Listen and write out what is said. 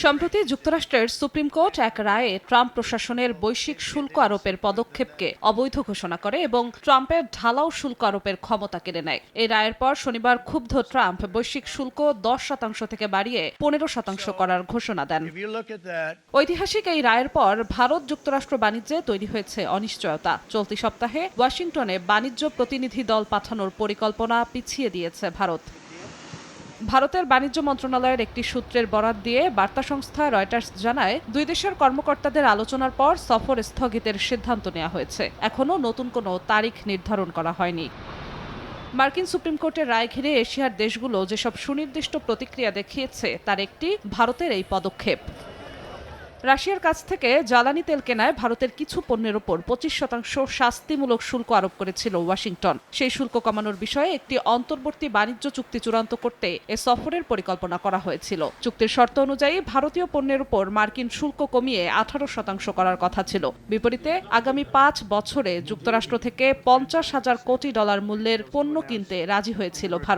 সম্প্রতি যুক্তরাষ্ট্রের supreme court এক রায়ে ট্রাম্প প্রশাসনের বৈশ্বিক শুল্ক আরোপের পদক্ষেপকে অবৈধ ঘোষণা করে এবং ট্রাম্পের ঢালাও শুল্ক আরোপের ক্ষমতা কেড়ে নেয়। এই রায়ের পর শনিবার ক্ষুব্ধ ট্রাম্প বৈশ্বিক শুল্ক 10% থেকে বাড়িয়ে 15% করার ঘোষণা দেন। ঐতিহাসিক এই রায়ের পর ভারত যুক্তরাষ্ট্র বাণিজ্যে তৈরি হয়েছে অনিশ্চয়তা। চলতি সপ্তাহে ওয়াশিংটনে বাণিজ্য প্রতিনিধি দল পাঠানোর পরিকল্পনা পিছিয়ে দিয়েছে ভারত। ভারতের বাণিজ্য মন্ত্রণালয়ের একটি সূত্রের বরাত দিয়ে বার্তা সংস্থা রয়টার্স জানায়, দুই দেশের কর্মকর্তাদের আলোচনার পর সফর স্থগিতের সিদ্ধান্ত নেওয়া হয়েছে। এখনও নতুন কোনো তারিখ নির্ধারণ করা হয়নি। মার্কিন সুপ্রিম কোর্টের রায় ঘিরে এশিয়ার দেশগুলো যেসব সুনির্দিষ্ট প্রতিক্রিয়া দেখিয়েছে তার একটি ভারতের এই পদক্ষেপ। রাশিয়ার কাছ থেকে জ্বালানি তেল কেনায় ভারতের কিছু পণ্যের ওপর 25% শাস্তিমূলক শুল্ক আরোপ করেছিল ওয়াশিংটন। সেই শুল্ক কমানোর বিষয়ে একটি অন্তর্বর্তী বাণিজ্য চুক্তি চূড়ান্ত করতে এ সফরের পরিকল্পনা করা হয়েছিল। চুক্তির শর্ত অনুযায়ী ভারতীয় পণ্যের ওপর মার্কিন শুল্ক কমিয়ে 18% করার কথা ছিল। বিপরীতে আগামী 5 বছরে যুক্তরাষ্ট্র থেকে $50,000 কোটি মূল্যের পণ্য কিনতে রাজি হয়েছিল ভারত।